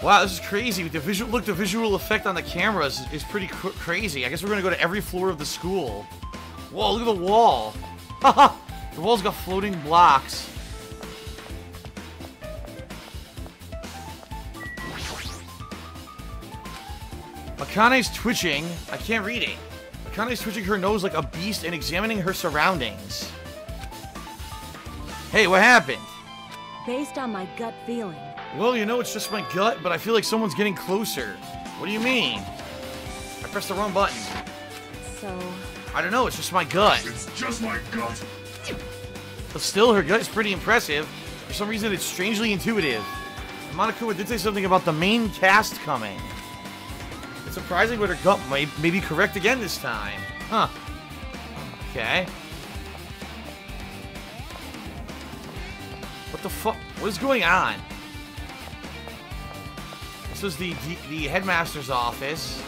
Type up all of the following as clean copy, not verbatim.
Wow, this is crazy. The visual effect on the cameras is pretty crazy. I guess we're gonna go to every floor of the school. Whoa, look at the wall. Haha! The wall's got floating blocks. Akane's twitching. I can't read it. Akane's twitching her nose like a beast and examining her surroundings. Hey, what happened? Based on my gut feeling. Well, you know, it's just my gut, but I feel like someone's getting closer. What do you mean? I pressed the wrong button. So... I don't know, it's just my gut. It's just my gut. But still, her gut is pretty impressive. For some reason, it's strangely intuitive. And Monokuma did say something about the main cast coming. It's surprising, but her gut may be correct again this time. Huh. Okay. What the fuck? What is going on? This is the headmaster's office.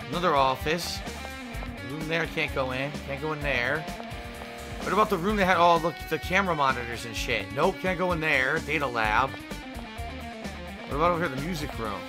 Another office. Room there, can't go in. Can't go in there. What about the room that had all the camera monitors and shit? Nope, can't go in there. Data lab. What about over here, the music room?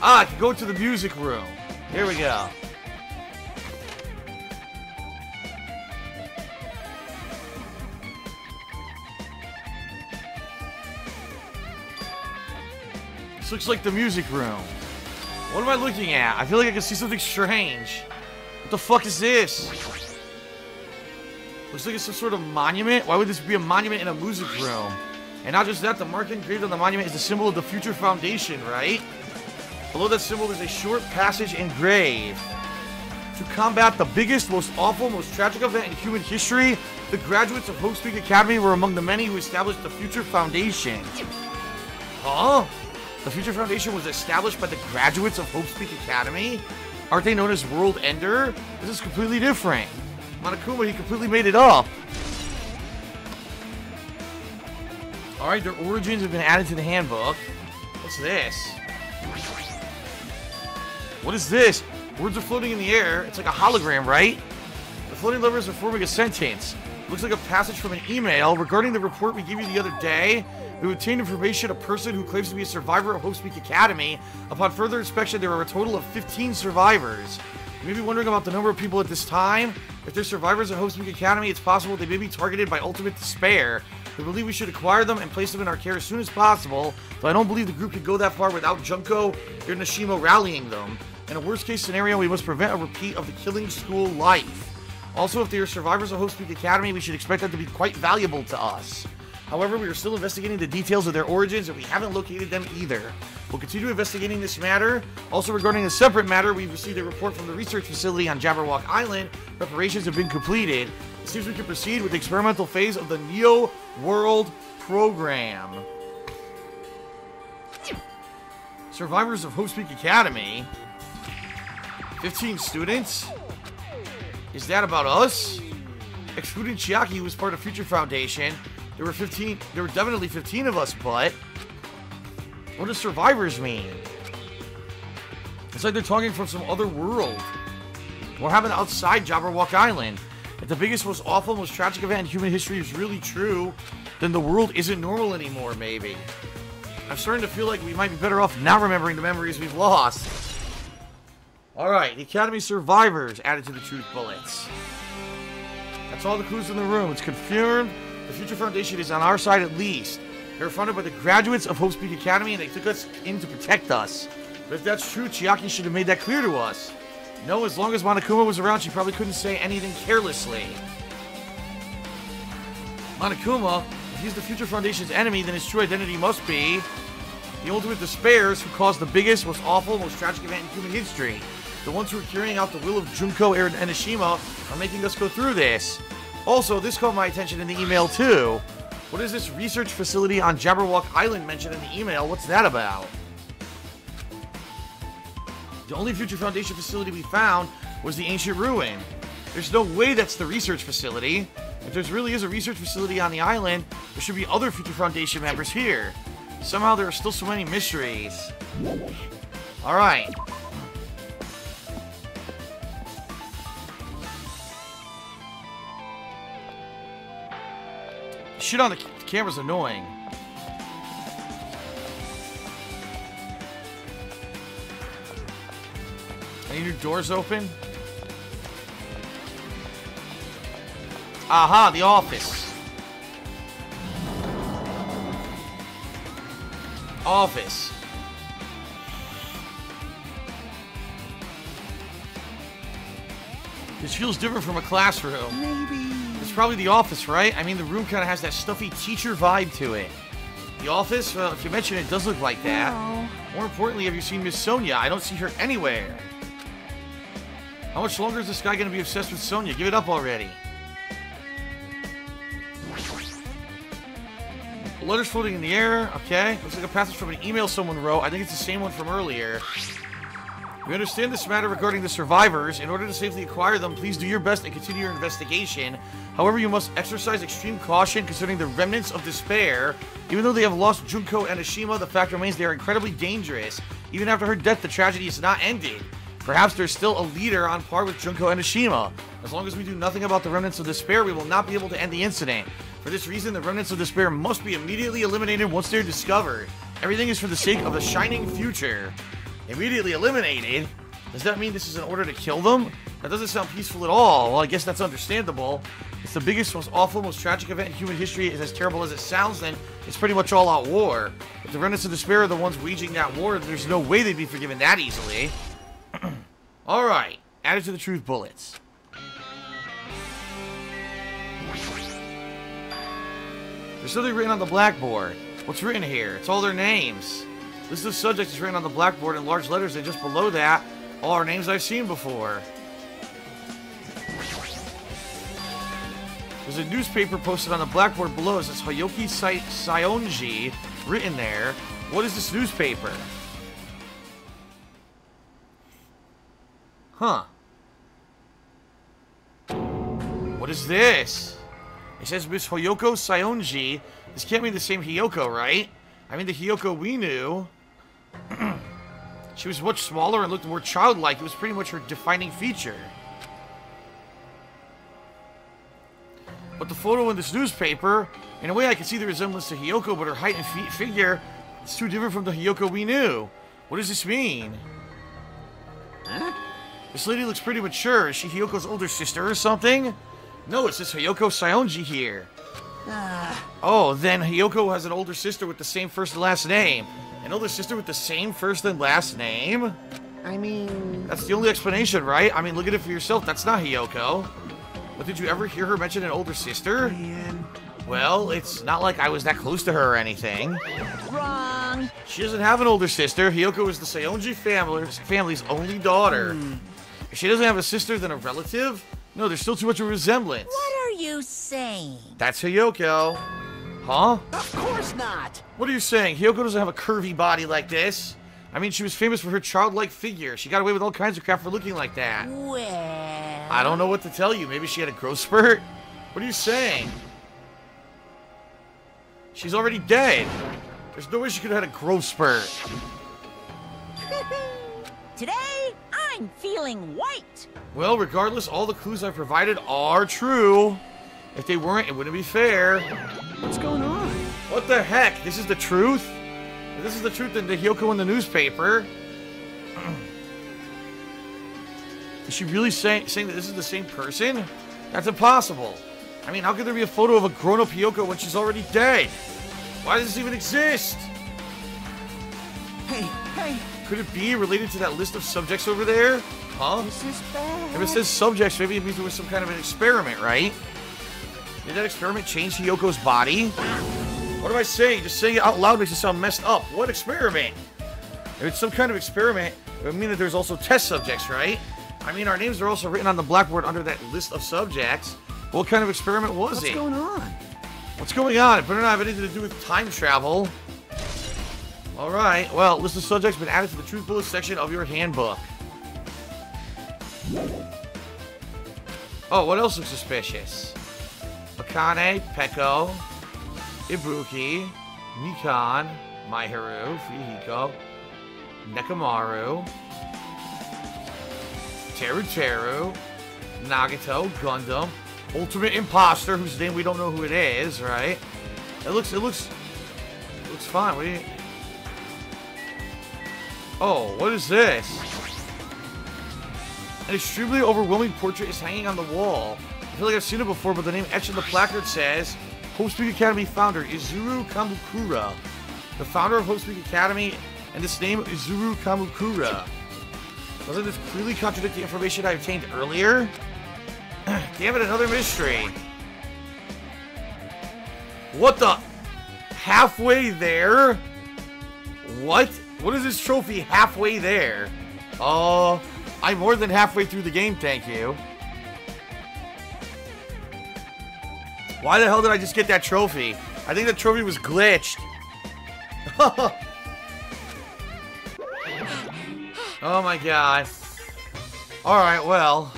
Ah, I can go to the music room. Here we go. This looks like the music room. What am I looking at? I feel like I can see something strange. What the fuck is this? Looks like it's some sort of monument. Why would this be a monument in a music room? And not just that, the mark engraved on the monument is the symbol of the Future Foundation, right? Below that symbol, there's a short passage engraved. To combat the biggest, most awful, most tragic event in human history, the graduates of Hope Speak Academy were among the many who established the Future Foundation. Huh? The Future Foundation was established by the graduates of Hope Speak Academy? Aren't they known as World Ender? This is completely different. Monokuma, he completely made it up. Alright, their origins have been added to the handbook. What's this? What is this? Words are floating in the air. It's like a hologram, right? The floating letters are forming a sentence. It looks like a passage from an email regarding the report we gave you the other day. We obtained information a person who claims to be a survivor of Hope Speak Academy. Upon further inspection, there are a total of 15 survivors. You may be wondering about the number of people at this time. If they're survivors at Hope Speak Academy, it's possible they may be targeted by ultimate despair. We believe we should acquire them and place them in our care as soon as possible, though I don't believe the group could go that far without Junko or Nishimo rallying them. In a worst-case scenario, we must prevent a repeat of the killing school life. Also, if they are survivors of Hope Speak Academy, we should expect them to be quite valuable to us. However, we are still investigating the details of their origins, and we haven't located them either. We'll continue investigating this matter. Also, regarding a separate matter, we've received a report from the research facility on Jabberwock Island. Preparations have been completed. It seems we can proceed with the experimental phase of the Neo World program. Survivors of Hope Speak Academy. 15 students? Is that about us? Excluding Chiaki, who was part of Future Foundation, there were definitely 15 of us, but what does survivors mean? It's like they're talking from some other world. What happened outside Jabberwock Island? If the biggest, most awful, most tragic event in human history is really true, then the world isn't normal anymore, maybe. I'm starting to feel like we might be better off not remembering the memories we've lost. Alright, the Academy survivors added to the truth bullets. That's all the clues in the room. It's confirmed the Future Foundation is on our side at least. They were funded by the graduates of Hope Speak Academy and they took us in to protect us. But if that's true, Chiaki should have made that clear to us. No, as long as Monokuma was around, she probably couldn't say anything carelessly. Monokuma, if he's the Future Foundation's enemy, then his true identity must be the ultimate despairs who caused the biggest, most awful, most tragic event in human history. The ones who are carrying out the will of Junko and Nishimo are making us go through this. Also, this caught my attention in the email too. What is this research facility on Jabberwock Island mentioned in the email? What's that about? The only Future Foundation facility we found was the ancient ruin. There's no way that's the research facility. If there really is a research facility on the island, there should be other Future Foundation members here. Somehow there are still so many mysteries. Alright. Shit on the camera's annoying. Any new doors open? Aha, the office. Office. This feels different from a classroom. Maybe. It's probably the office, right? I mean, the room kind of has that stuffy teacher vibe to it. The office? Well, if you mention it, it does look like that. No. More importantly, have you seen Miss Sonia? I don't see her anywhere. How much longer is this guy going to be obsessed with Sonia? Give it up already. The letter's floating in the air. Okay. Looks like a passage from an email someone wrote. I think it's the same one from earlier. We understand this matter regarding the survivors. In order to safely acquire them, please do your best and continue your investigation. However, you must exercise extreme caution concerning the remnants of despair. Even though they have lost Junko and Ashima, the fact remains they are incredibly dangerous. Even after her death, the tragedy is not ended. Perhaps there's still a leader on par with Junko and Ashima. As long as we do nothing about the remnants of despair, we will not be able to end the incident. For this reason, the remnants of despair must be immediately eliminated once they're discovered. Everything is for the sake of the shining future. Immediately eliminated? Does that mean this is an order to kill them? That doesn't sound peaceful at all. Well, I guess that's understandable. It's the biggest, most awful, most tragic event in human history. It's as terrible as it sounds, then it's pretty much all-out war. If the remnants of despair are the ones waging that war, there's no way they'd be forgiven that easily. Alright, added to the truth bullets. There's something written on the blackboard. What's written here? It's all their names. List of subjects is written on the blackboard in large letters, and just below that, all our names I've seen before. There's a newspaper posted on the blackboard below. It says Hayoki Saionji written there. What is this newspaper? Huh. What is this? It says Miss Hoyoko Saionji. This can't mean the same Hiyoko, right? I mean, the Hiyoko we knew. She was much smaller and looked more childlike. It was pretty much her defining feature. But the photo in this newspaper, in a way I can see the resemblance to Hiyoko, but her height and figure is too different from the Hiyoko we knew. What does this mean? Huh? This lady looks pretty mature. Is she Hiyoko's older sister or something? No, it says Hiyoko Saionji here. Oh, then Hiyoko has an older sister with the same first and last name. An older sister with the same first and last name? I mean... That's the only explanation, right? I mean, look at it for yourself. That's not Hiyoko. But did you ever hear her mention an older sister? Man. Well, it's not like I was that close to her or anything. Wrong. She doesn't have an older sister. Hiyoko is the Saionji family's only daughter. If she doesn't have a sister, then a relative? No, there's still too much of a resemblance. What are you saying? That's Hiyoko. Huh? Of course not! What are you saying? Hiyoko doesn't have a curvy body like this. I mean, she was famous for her childlike figure. She got away with all kinds of crap for looking like that. Well... I don't know what to tell you. Maybe she had a growth spurt? What are you saying? She's already dead. There's no way she could have had a growth spurt. Today, I'm feeling white. Well, regardless, all the clues I've provided are true. If they weren't, it wouldn't be fair. What's going on? What the heck? This is the truth? If this is the truth, then the Hiyoko in the newspaper. Is she really saying that this is the same person? That's impossible. I mean, how could there be a photo of a grown-up Hiyoko when she's already dead? Why does this even exist? Hey, hey! Could it be related to that list of subjects over there? Huh? This is bad. If it says subjects, maybe it means there was some kind of an experiment, right? Did that experiment change Hiyoko's body? What am I saying? Just saying it out loud makes it sound messed up. What experiment? If it's some kind of experiment, it would mean that there's also test subjects, right? I mean, our names are also written on the blackboard under that list of subjects. What kind of experiment was it? What's going on? What's going on? It better not have anything to do with time travel. Alright, well, list of subjects been added to the truth bullet section of your handbook. Oh, what else looks suspicious? Akane, Peko, Ibuki, Nikon, Miharu, Fuyuhiko, Nekamaru, Teru, Nagato, Gundam, Ultimate Imposter, whose name we don't know who it is, right? It looks fine. What do you... Oh, what is this? An extremely overwhelming portrait is hanging on the wall. I feel like I've seen it before, but the name etched in the placard says, Hope Speak Academy founder, Izuru Kamukura. The founder of Hope Speak Academy, and this name, Izuru Kamukura. Doesn't this clearly contradict the information I obtained earlier? Damn it, another mystery. What the? Halfway there? What? What is this trophy halfway there? I'm more than halfway through the game, thank you. Why the hell did I just get that trophy? I think the trophy was glitched. Oh my god. Alright, well.